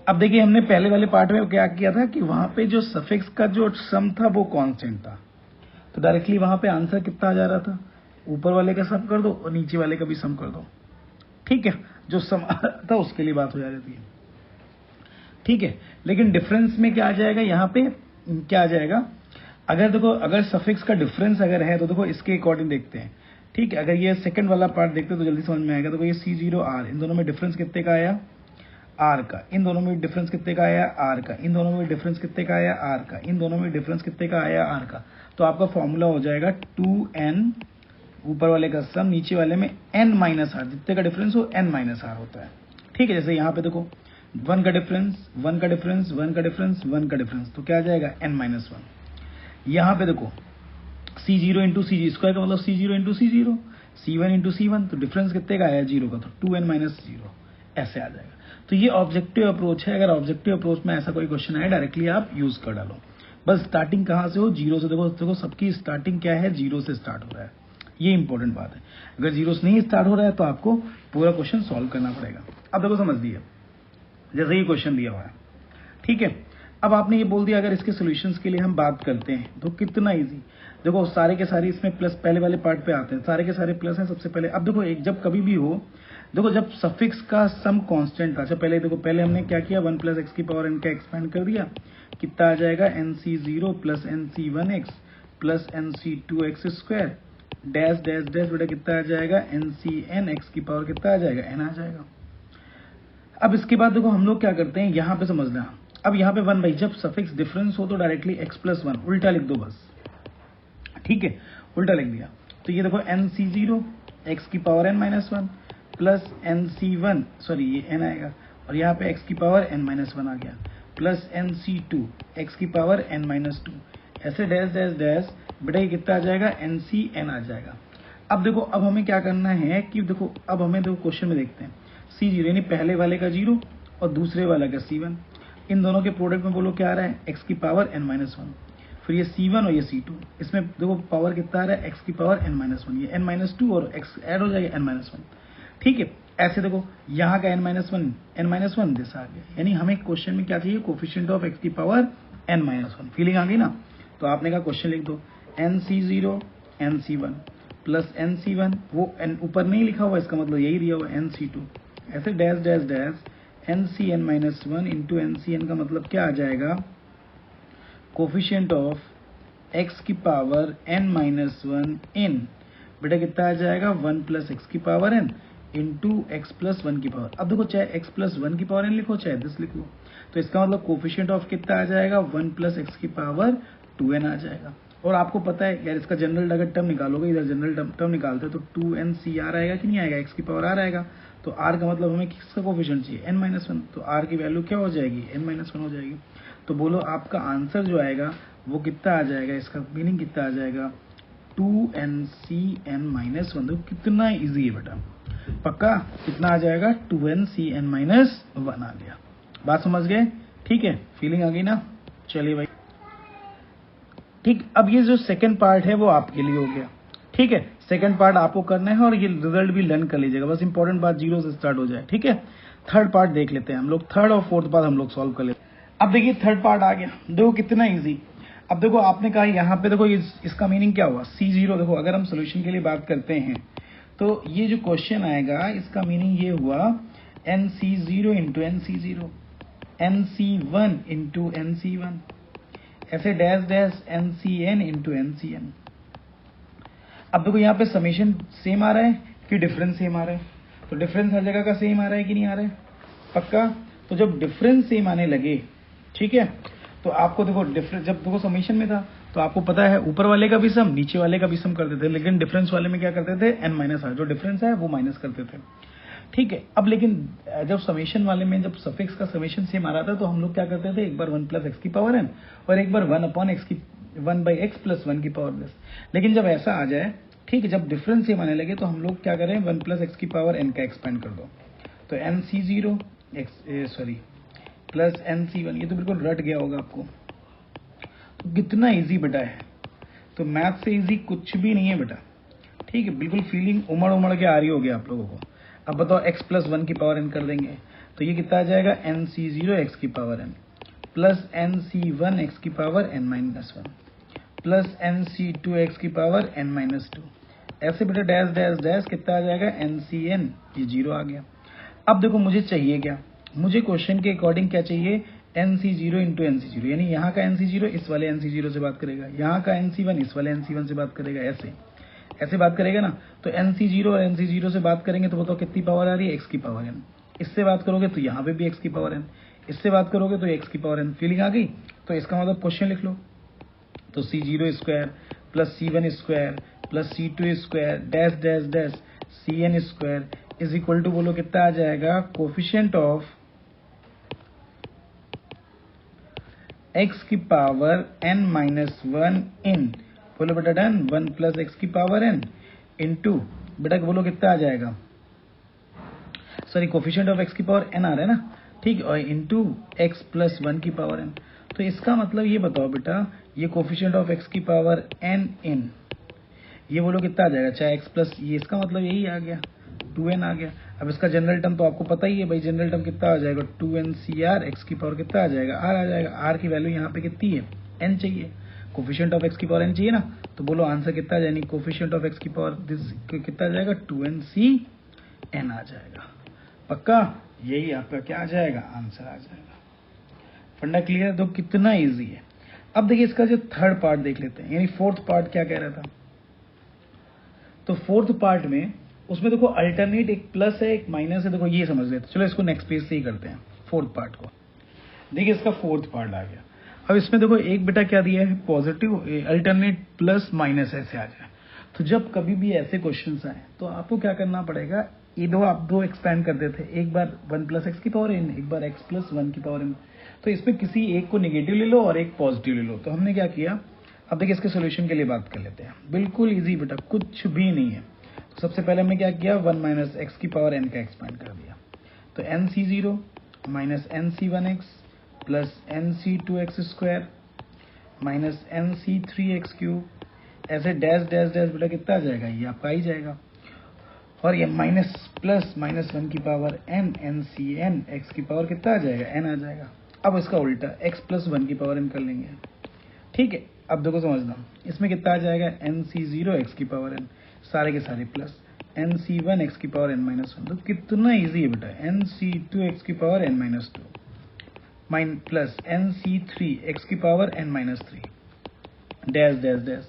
अब देखिए हमने पहले वाले पार्ट में क्या किया था कि वहां पे जो सफिक्स का जो सम था वो कांस्टेंट था, तो डायरेक्टली वहां पे आंसर कितना आ जा रहा था, ऊपर वाले का सम कर दो और नीचे वाले का भी सम कर दो। ठीक है, जो सम आ रहा था उसके लिए बात हो जाती है। ठीक है, लेकिन डिफरेंस में क्या आ जाएगा, यहाँ पे क्या आ जाएगा, अगर देखो अगर सफिक्स का डिफरेंस अगर है तो देखो इसके अकॉर्डिंग देखते हैं। ठीक है, अगर ये सेकंड वाला पार्ट देखते हैं तो जल्दी समझ में आएगा। देखो ये C0R, इन दोनों में डिफरेंस कितने का आया, R का, इन दोनों में डिफरेंस कितने का आया, R का, इन दोनों में डिफरेंस कितने का आया, R का, इन दोनों में डिफरेंस कितने का आया, R का। तो आपका फॉर्मूला हो जाएगा 2n, ऊपर वाले का सम, नीचे वाले में n माइनस आर, जितने का डिफरेंस हो n माइनस आर होता है। ठीक है, जैसे यहाँ पे देखो 1 का डिफरेंस, 1 का डिफरेंस, 1 का डिफरेंस, 1 का डिफरेंस, तो क्या आ जाएगा n माइनस 1। यहाँ पे देखो C0 इंटू सी स्क्वायर का मतलब C0 into C0, C1 into C1, तो डिफरेंस कितने का आया, 0 का, तो 2n माइनस 0 ऐसे आ जाएगा। तो ये ऑब्जेक्टिव अप्रोच है। अगर ऑब्जेक्टिव अप्रोच में ऐसा कोई क्वेश्चन आए डायरेक्टली आप यूज कर डालो। बस स्टार्टिंग कहाँ से हो, 0 से। देखो सबकी स्टार्टिंग क्या है, 0 से स्टार्ट हो रहा है, ये इंपॉर्टेंट बात है। अगर 0 से नहीं स्टार्ट हो रहा है तो आपको पूरा क्वेश्चन सॉल्व करना पड़ेगा। अब देखो समझ लिया, जैसे ये क्वेश्चन दिया हुआ है। ठीक है, अब आपने ये बोल दिया अगर इसके सॉल्यूशंस के लिए हम बात करते हैं तो कितना इजी। देखो सारे के सारे इसमें प्लस, पहले वाले पार्ट पे आते हैं, सारे के सारे प्लस हैं सबसे पहले। अब देखो एक जब कभी भी हो, देखो जब सफिक्स का सम कांस्टेंट था, अच्छा पहले देखो, पहले हमने क्या किया, 1 प्लस एक्स की पावर n का एक्सपेंड कर दिया, कितना आ जाएगा, nc0 plus nc1x plus nc2x square dash dash dash, बेटा कितना आ जाएगा, ncnx की पावर कितना आ जाएगा, n आ जाएगा। अब इसके बाद देखो हम लोग क्या करते हैं, यहाँ पे समझना। अब यहाँ पे 1 भाई, जब सफिक्स डिफरेंस हो तो डायरेक्टली x प्लस 1 उल्टा लिख दो बस। ठीक है, उल्टा लिख दिया, तो ये देखो nc0 x की power n minus 1 plus nc1, sorry ये n आएगा, और यहाँ पे x की पावर n माइनस 1 आ गया, प्लस nc2 x की पावर n माइनस 2, ऐसे डैश डैश डैश, बेटा ये कितना आ जाएगा, ncn आ जाएगा। अब देखो अब हमें क्या करना है कि देखो अब हमें देखो क्वेश्चन में देखते हैं, C0 यानी पहले वाले का 0 और दूसरे वाला का C1, इन दोनों के प्रोडक्ट में बोलो क्या आ रहा है, x की पावर n माइनस 1, फिर ये C1 और ये C2, इसमें देखो पावर कितना आ रहा है, x की पावर n माइनस 1, ये n माइनस 2 और x ऐड हो जाएगा n माइनस 1। ठीक है, ऐसे देखो यहाँ का n माइनस 1 जैसा आ गया, यानी हमें क्वेश्चन में क्या चाहिए, कोफिशिएंट ऑफ x की पावर n माइनस 1। फीलिंग आ गई ना, तो आपने कहा क्वेश्चन लिख दो, nc0 nc1 प्लस nc1, वो n ऊपर नहीं लिखा हुआ, इसका मतलब यही दिया हुआ nc2, ऐसे dash dash dash ncn minus 1 into ncn का मतलब क्या आ जाएगा, कोफिशिएंट ऑफ x की पावर n माइनस 1 इन, बेटा कितना आ जाएगा, 1 प्लस एक्स की power n into x plus 1 की पावर। अब देखो चाहे x प्लस 1 की पावर n लिखो चाहे दिस लिख लो, तो इसका मतलब कोफिशिएंट ऑफ कितना आ जाएगा, 1 प्लस एक्स की पावर 2n आ जाएगा। और आपको पता है यार, इसका जनरल अगर टर्म निकालोगे, इधर जनरल टर्म निकालते हैं तो 2ncr आएगा कि नहीं आएगा, x की पावर r आएगा, तो r का मतलब हमें किसका कोफिशिएंट चाहिए, n माइनस 1, तो r की वैल्यू क्या हो जाएगी, n माइनस 1 हो जाएगी। तो बोलो आपका आंसर जो आएगा वो कितना आ जाएगा, इसका मीनिंग कितना आ जाएगा, 2ncn माइनस 1। देखो कितना ईजी है बेटा, पक्का कितना आ जाएगा, 2ncn माइनस 1 आ गया। बात समझ गए, ठीक है, फीलिंग आ गई ना, चलिए भाई। ठीक, अब ये जो सेकंड पार्ट है वो आपके लिए हो गया। ठीक है, सेकंड पार्ट आपको करना है और ये रिजल्ट भी लर्न कर लीजिएगा, बस इंपॉर्टेंट बात 0 से स्टार्ट हो जाए। ठीक है, थर्ड पार्ट देख लेते हैं हम लोग, थर्ड और फोर्थ पार्ट हम लोग सॉल्व कर लेते हैं। अब देखिए थर्ड पार्ट आ गया, देखो कितना इजी। अब देखो आपने कहा यहाँ पे देखो इसका मीनिंग क्या हुआ, C0, देखो अगर हम सोल्यूशन के लिए बात करते हैं तो ये जो क्वेश्चन आएगा इसका मीनिंग ये हुआ, nc0 into nc0, nc1 into nc1, ऐसे dash dash ncn into ncn। अब देखो यहाँ पे समेशन सेम आ रहा है कि डिफरेंस सेम आ रहा है, तो डिफरेंस हर जगह का सेम आ रहा है कि नहीं आ रहा है, पक्का। तो जब डिफरेंस सेम आने लगे, ठीक है, तो आपको देखो डिफरेंस, जब देखो समेशन में था तो आपको पता है ऊपर वाले का भी सम नीचे वाले का भी सम करते थे, लेकिन डिफरेंस वाले में क्या करते थे, n माइनस r, जो डिफरेंस है वो माइनस करते थे। ठीक है, अब लेकिन जब समेशन वाले में जब सफिक्स का समेशन सेम आ रहा था तो हम लोग क्या करते थे, एक बार 1 प्लस एक्स की पावर n और एक बार 1 अपॉन एक्स की 1 बाई एक्स प्लस 1 की पावर प्लस। लेकिन जब ऐसा आ जाए, ठीक है, जब डिफरेंस सेम आने लगे तो हम लोग क्या करें, 1 प्लस एक्स की पावर n का एक्सपेंड कर दो, तो nc0 प्लस nc1, ये तो बिल्कुल रट गया होगा आपको, तो कितना इजी बेटा है, तो मैथ से इजी कुछ भी नहीं है बेटा। ठीक है, बिल्कुल फीलिंग उमड़ उमड़ के आ रही होगी आप लोगों को। अब बताओ x प्लस 1 की पावर n कर देंगे तो ये कितना आ जाएगा NC0 x की power n plus NC1 x की power n-1 plus NC2 x की पावर n-2। ऐसे बेटा डैश डैश डैश कितना आ जाएगा NCN, ये 0 आ गया। अब देखो मुझे चाहिए क्या, मुझे क्वेश्चन के अकॉर्डिंग क्या चाहिए, NC0 इंटू NC0, यानी यहाँ का NC0 इस वाले NC0 से बात करेगा, यहाँ का NC1 इस वाले NC1 से बात करेगा, ऐसे बात करेगा ना। तो NC0 और NC0 से बात करेंगे तो बताओ कितनी पावर आ रही है, x की पावर n। इससे बात करोगे तो यहाँ पे भी x की पावर n, इससे बात करोगे तो x की पावर n। फीलिंग आ गई? तो इसका मतलब क्वेश्चन लिख लो। तो C0 square plus C1 square plus C2 square dash dash dash CN square is equal to, बोलो कितना आ जाएगा, कोफिशिएंट ऑफ x की पावर n-1 इन, बोलो बेटा डन, 1 प्लस x की पावर n इंटू, बेटा बोलो कितना आ जाएगा, सॉरी कोफिशिएंट ऑफ x की पावर n आ रहा है ना, ठीक, और इंटू x प्लस 1 की पावर n। तो इसका मतलब ये बताओ बेटा, ये कोफिशिएंट ऑफ x की पावर n इन, ये बोलो कितना आ जाएगा, चाहे x प्लस, ये इसका मतलब यही आ गया, 2n आ गया। अब इसका जनरल टर्म तो आपको पता ही है भाई, जनरल टर्म कितना आ जाएगा, 2NCR, x की पावर कितना आ जाएगा, r आ जाएगा। r की वैल्यू यहाँ पे कितनी है, n चाहिए, कोफिशिएंट ऑफ x की पावर n चाहिए ना, तो बोलो आंसर कितना आ जाएगा, कोफिशिएंट ऑफ x की पावर दिस कितना आ जाएगा, 2NCN आ जाएगा। पक्का, यही आपका क्या आ जाएगा, आंसर आ जाएगा। फंडा क्लियर? तो कितना ईजी है। अब देखिए इसका जो थर्ड पार्ट देख लेते हैं, यानी फोर्थ पार्ट क्या कह रहा था। तो फोर्थ पार्ट में उसमें देखो अल्टरनेट एक प्लस है एक माइनस है, देखो ये समझ लेते। चलो इसको नेक्स्ट पेज से ही करते हैं फोर्थ पार्ट को। देखिए इसका फोर्थ पार्ट आ गया। अब इसमें देखो एक बेटा क्या दिया है, पॉजिटिव अल्टरनेट प्लस माइनस ऐसे आ जाए। तो जब कभी भी ऐसे क्वेश्चंस आए तो आपको क्या करना पड़ेगा, ये दो आप दो एक्सपेंड कर देते हैं, एक बार 1 प्लस एक्स की पावर n, एक बार x प्लस 1 की पावर n। तो इसमें किसी एक को नेगेटिव ले लो और एक पॉजिटिव ले लो। तो हमने क्या किया, अब देखिए इसके सोल्यूशन के लिए बात कर लेते हैं। बिल्कुल इजी बेटा, कुछ भी नहीं है। तो सबसे पहले हमने क्या किया, 1 माइनस एक्स की पावर n का एक्सपेंड कर दिया। तो NC0 minus NC1x plus NC2x square minus NC3x cube, ऐसे डैश डैश डैश बेटा कितना आ जाएगा, ये आपका ही जाएगा। और ये माइनस प्लस माइनस 1 की पावर n NCN, x की पावर कितना आ जाएगा, n आ जाएगा। अब इसका उल्टा x प्लस 1 की पावर n कर लेंगे, ठीक है। अब देखो समझना, इसमें कितना आ जाएगा, NC0 x की पावर n, सारे के सारे प्लस NC1 x की पावर n-1। तो कितना इजी है बेटा, NC2 x की power n-2 mine plus NC3 x की power n-3 dash dash dash,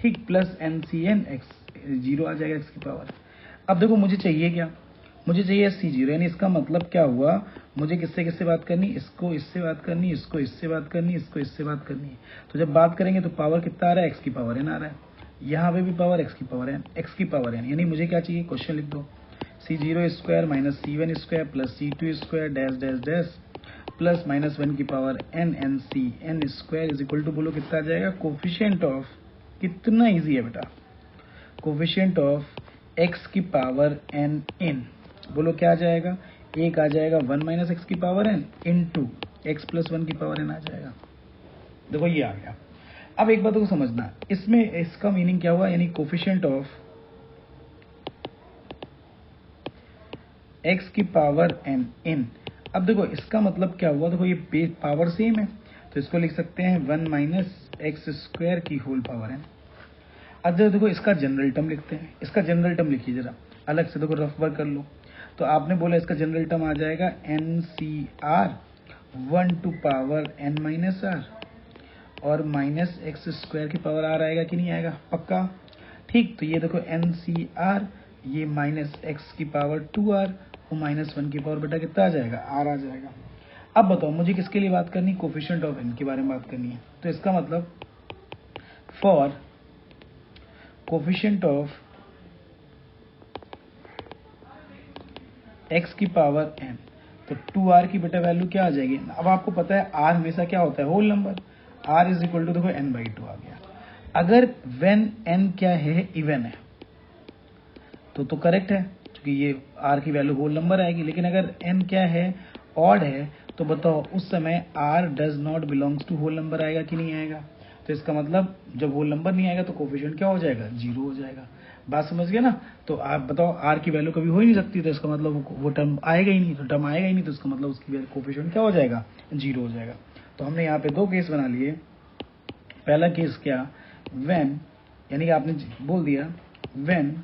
ठीक, प्लस NCN x, 0 आ जाएगा x की पावर। अब देखो मुझे चाहिए क्या, मुझे चाहिए C0, यानी इसका मतलब क्या हुआ, मुझे किससे किससे बात करनी, इसको इससे बात करनी, इसको इससे बात करनी, इसको इससे बात करनी। तो जब बात करेंगे तो पावर कितना आ रहा है, x की पावर n आ रहा है, यहाँ पे भी पावर x की पावर n, यानी मुझे क्या चाहिए, क्वेश्चन लिख दो, C0 square minus C1 square plus C2 square dash dash dash plus minus 1 की power n NCN square is equal to, बोलो कितना आ जाएगा, कोफिशिएंट ऑफ, कितना इजी है बेटा, कोफिशिएंट ऑफ x की पावर n इन, बोलो क्या आ जाएगा, एक आ जाएगा 1 माइनस एक्स की power n into x plus 1 की पावर n आ जाएगा। देखो ये आ गया। अब एक बात को समझना, इसमें इसका मीनिंग क्या हुआ, यानी कोफिशिएंट ऑफ x की पावर n इन। अब देखो इसका मतलब क्या हुआ, देखो ये पावर सेम है तो इसको लिख सकते हैं 1 माइनस एक्स स्क्वायर की होल पावर n। अब देखो इसका जनरल टर्म लिखते हैं, इसका जनरल टर्म लिखिए जरा अलग से, देखो रफ वर्क कर लो। तो आपने बोला इसका जनरल टर्म आ जाएगा NCR 1 to power n minus r, और माइनस एक्स स्क्वायर की पावर r आएगा कि नहीं आएगा, पक्का, ठीक। तो ये देखो NCR, ये माइनस एक्स की पावर 2r और माइनस 1 की पावर बेटा कितना आ जाएगा, r आ जाएगा। अब बताओ मुझे किसके लिए बात करनी, कोफिशिएंट ऑफ n के बारे में बात करनी है। तो इसका मतलब फॉर कोफिशिएंट ऑफ x की पावर n, तो 2r की बेटा वैल्यू क्या आ जाएगी। अब आपको पता है r हमेशा क्या होता है, whole number, r is equal to देखो n/2 आ गया। अगर when n क्या है, इवन है, तो करेक्ट है क्योंकि ये r की वैल्यू होल नंबर आएगी। लेकिन अगर n क्या है, ऑड है, तो बताओ उस समय r does not belongs to whole number आएगा कि नहीं आएगा। तो इसका मतलब जब होल नंबर नहीं आएगा तो कोफिशिएंट क्या हो जाएगा, 0 हो जाएगा। बात समझ गया ना। तो आप बताओ आर की वैल्यू कभी हो ही नहीं सकती, तो इसका मतलब वो टर्म आएगा ही नहीं, तो टर्म आएगा ही नहीं, तो इसका मतलब उसकी कोफिशिएंट क्या हो जाएगा, 0 हो जाएगा। तो हमने यहाँ पे 2 केस बना लिए। पहला केस क्या, व्हेन, यानी कि आपने बोल दिया व्हेन,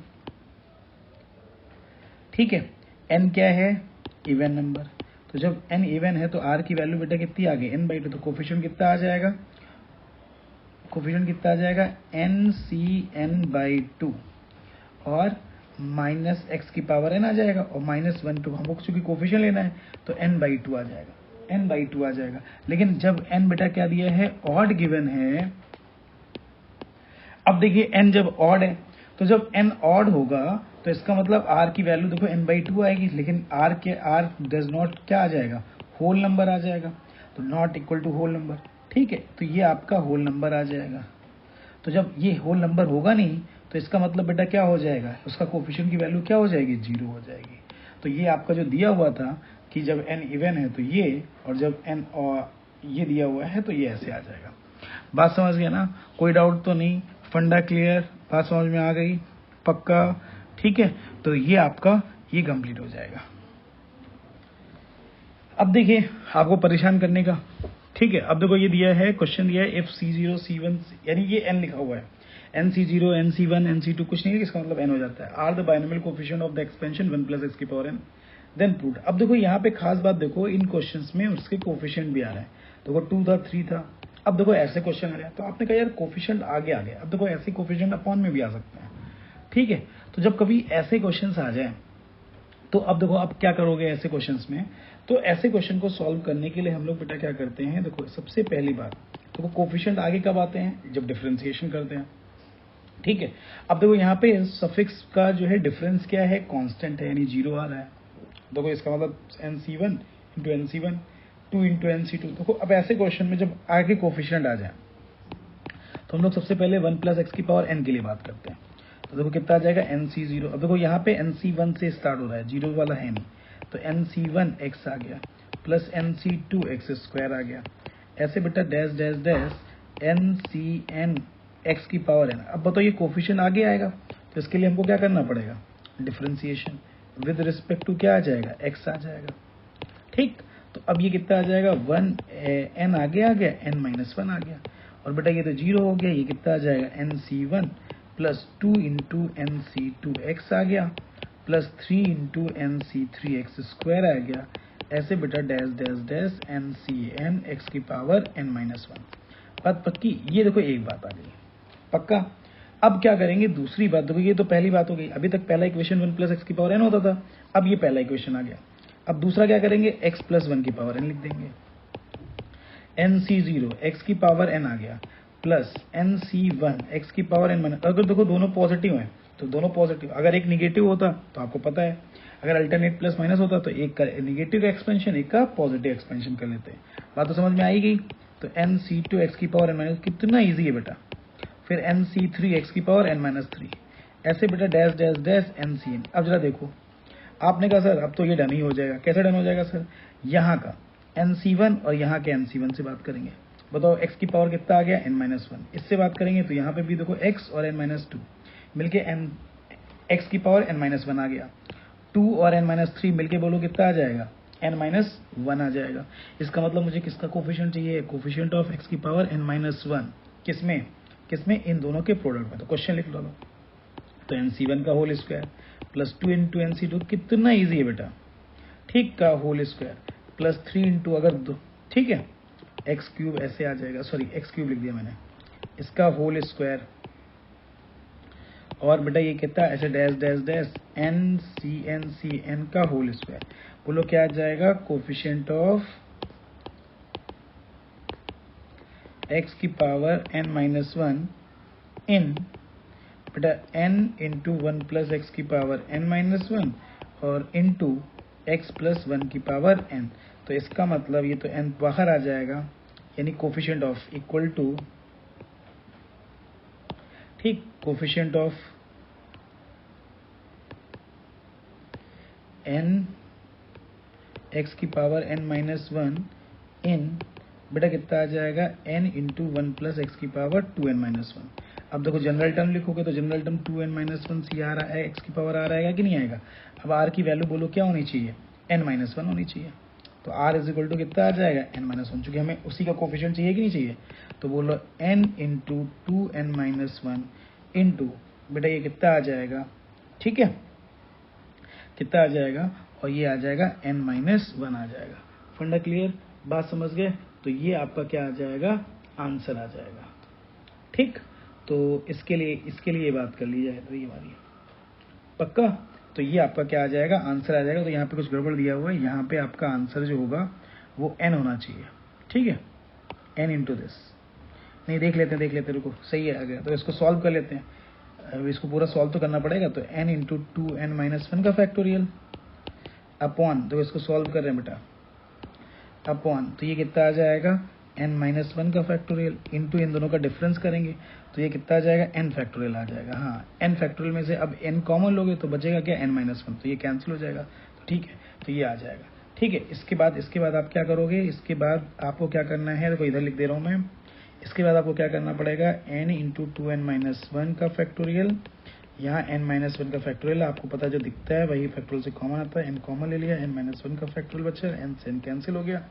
ठीक है, n क्या है, इवन नंबर, तो जब n इवन है तो r की वैल्यू बेटा कितनी आ गई, n/2, तो कोफिशिएंट कितना आ जाएगा, कोफिशिएंट कितना आ जाएगा, NCn/2 और माइनस x की पावर n आ जाएगा और -1 2, हमको चूंकि कोफिशिएंट लेना है तो n/2 आ जाएगा, n/2 आ जाएगा। लेकिन जब n बेटा क्या दिया है, ऑड गिवन है। अब देखिए n जब ऑड है, तो जब n ऑड होगा तो इसका मतलब r की वैल्यू देखो n/2 आएगी, लेकिन r डज नॉट क्या आ जाएगा, होल नंबर आ जाएगा, तो not equal to whole number, ठीक है, तो ये आपका होल नंबर आ जाएगा। तो जब ये होल नंबर होगा नहीं तो इसका मतलब बेटा क्या हो जाएगा, उसका कोफिशिएंट की वैल्यू क्या हो जाएगी, 0 हो जाएगी। तो ये आपका जो दिया हुआ था कि जब n इवन है तो ये, और जब n ये दिया हुआ है तो ये ऐसे आ जाएगा। बात समझ गया ना, कोई डाउट तो नहीं, फंडा क्लियर, बात समझ में आ गई, पक्का, ठीक है। तो ये आपका ये कंप्लीट हो जाएगा। अब देखिए आपको परेशान करने का, ठीक है, अब देखो ये दिया है, क्वेश्चन दिया है इफ C0 C1, यानी ये n लिखा हुआ है, NC0 NC1 NC2 कुछ नहीं है, इसका मतलब n हो जाता है, are the binomial coefficient of the expansion 1 + x की पावर n, देन प्रूव। अब देखो यहाँ पे खास बात देखो, इन क्वेश्चंस में उसके कोफिशिएंट भी आ रहे हैं, देखो 2 था 3 था। अब देखो ऐसे क्वेश्चन आ रहे हैं तो आपने कहा यार कोफिशिएंट आगे आ गया, अब देखो ऐसे कोफिशिएंट अपॉन में भी आ सकते हैं, ठीक है। तो जब कभी ऐसे क्वेश्चंस आ जाए तो अब देखो आप क्या करोगे ऐसे क्वेश्चंस में, तो ऐसे क्वेश्चन को सॉल्व करने के लिए हम लोग बेटा क्या करते हैं, देखो सबसे पहली बात, देखो कोफिशिएंट आगे कब आते हैं, जब डिफरेंशिएशन करते हैं, ठीक है। अब देखो यहाँ पे सफिक्स का जो है डिफरेंस क्या है, कांस्टेंट है, यानी 0 आ रहा है, देखो इसका मतलब NC1 into NC1 2 into NC2। देखो अब ऐसे क्वेश्चन में जब आगे कोफिशिएंट आ जाए तो हम लोग सबसे पहले 1 + x की पावर n के लिए बात करते हैं, तो देखो कितना आ जाएगा, NC0। अब देखो यहाँ पे NC1 से स्टार्ट हो रहा है, 0 वाला है नहीं, तो NC1x आ गया प्लस NC2x² आ गया, ऐसे बेटा डैश डैश डैश NCnx की पावर n। अब बताओ ये कोफिशिएंट आगे आएगा, तो इसके लिए हमको क्या करना पड़ेगा, डिफरेंशिएशन विद रिस्पेक्ट टू क्या आ जाएगा, x आ जाएगा, ठीक। तो अब ये कितना आ जाएगा, 1 n आगे आ गया, n-1 आ गया, और बेटा ये तो 0 हो गया, ये कितना आ जाएगा, NC1 प्लस 2 इंटू NC2x आ गया प्लस 3 इंटू NC3x² आ गया, ऐसे बेटा डैश डैश डैश NCnx की पावर n-1। बात पक्की, ये देखो एक बात आ गई, पक्का। अब क्या करेंगे, दूसरी बात देखो, ये तो पहली बात हो गई, अभी तक पहला इक्वेशन 1 + x की पावर n होता था, अब ये पहला इक्वेशन आ गया। अब दूसरा क्या करेंगे, x + 1 की पावर n लिख देंगे, NC0 x की पावर n आ गया प्लस NC1 x की पावर n। अगर देखो दोनों पॉजिटिव हैं तो दोनों पॉजिटिव, अगर एक निगेटिव होता तो आपको पता है, अगर अल्टरनेट प्लस माइनस होता तो एक का निगेटिव का एक्सपेंशन, एक का पॉजिटिव एक्सपेंशन कर लेते हैं। बात तो समझ में आई गई। तो NC2 x की पावर n- कितना ईजी है बेटा, फिर NC3 x की पावर n-3, ऐसे बेटा डैश डैश डैश NCn। अब जरा देखो, आपने कहा सर अब तो ये डन ही हो जाएगा, कैसे डन हो जाएगा सर, यहाँ का NC1 और यहाँ के NC1 से बात करेंगे, बताओ x की पावर कितना आ गया, n-1, इससे बात करेंगे तो यहाँ पे भी देखो x और n-2 मिलके x की पावर n-1 आ गया, 2 और n-3 मिलके बोलो कितना आ जाएगा, n-1 आ जाएगा। इसका मतलब मुझे किसका कोफिशिएंट चाहिए, कोफिशिएंट ऑफ x की पावर n-1, किसमें किसमें, इन दोनों के प्रोडक्ट में। तो क्वेश्चन लिख लो, तो NC1 का whole square plus 2 into NC2, कितना ईजी है बेटा, ठीक, का होल स्क्वायर प्लस 3 इंटू अगर दो, ठीक है, x³ ऐसे आ जाएगा, सॉरी x³ लिख दिया मैंने, इसका होल स्क्वायर, और बेटा ये कितना, ऐसे डैश डैश डैश NCn का होल स्क्वायर, बोलो क्या आ जाएगा, कोफिशिएंट ऑफ x की पावर n-1 इन बेटा n इंटू 1 + x की पावर n-1 और इंटू x + 1 की पावर n। तो इसका मतलब ये तो n बाहर आ जाएगा, यानी कोफिशिएंट ऑफ इक्वल टू, ठीक, कोफिशिएंट ऑफ n x की पावर n-1 इन बेटा कितना आ जाएगा, n इंटू 1 + x की पावर 2n-1। अब देखो जनरल टर्म लिखोगे तो जनरल टर्म 2n-1 सी आ रहा है, एक्स की पावर आर आएगा कि नहीं आएगा। अब आर की वैल्यू बोलो क्या होनी चाहिए, n-1 होनी चाहिए। तो r इज इक्वल टू कितना आ जाएगा, n-1, चूंकि हमें उसी का कोफिशिएंट चाहिए कि नहीं चाहिए। तो बोलो n इंटू 2n-1 इंटू बेटा ये कितना आ जाएगा, ठीक है, कितना आ जाएगा, और ये आ जाएगा n-1 आ जाएगा। फंडा क्लियर, बात समझ गए। तो ये आपका क्या आ जाएगा, आंसर आ जाएगा। ठीक, तो इसके लिए ये बात कर ली जाए तो ये हमारी पक्का। तो ये आपका क्या आ जाएगा, आंसर आ जाएगा। तो यहाँ पे कुछ गड़बड़ दिया हुआ है, यहाँ पे आपका आंसर जो होगा वो n होना चाहिए, ठीक है, n इंटू दिस। नहीं देख लेते हैं, रुको, सही है आ गया। तो इसको सॉल्व कर लेते हैं, अब इसको पूरा सॉल्व तो करना पड़ेगा। तो n इंटू 2n-1 का फैक्टोरियल अपॉन, तो इसको सॉल्व कर रहे हैं बेटा, अपॉन, तो ये कितना आ जाएगा, n-1 का फैक्टोरियल इंटू इन दोनों का डिफरेंस करेंगे तो ये कितना आ जाएगा, n फैक्टोरियल आ जाएगा। हाँ, n फैक्टोरियल में से अब n कॉमन लोगे तो बचेगा क्या, n-1, तो ये कैंसिल हो जाएगा। तो ठीक है, तो ये आ जाएगा, ठीक है। इसके बाद आप क्या करोगे, इसके बाद आपको क्या करना है, देखो इधर लिख दे रहा हूँ मैं। इसके बाद आपको क्या करना पड़ेगा, n इंटू 2n-1 का फैक्टोरियल, यहाँ n-1 का फैक्टोरियल आपको पता जो दिखता है वही फैक्टोरियल से कॉमन आता है, n कॉमन ले लिया, n-1 का फैक्टोरियल बचा, n से n कैंसिल हो गया।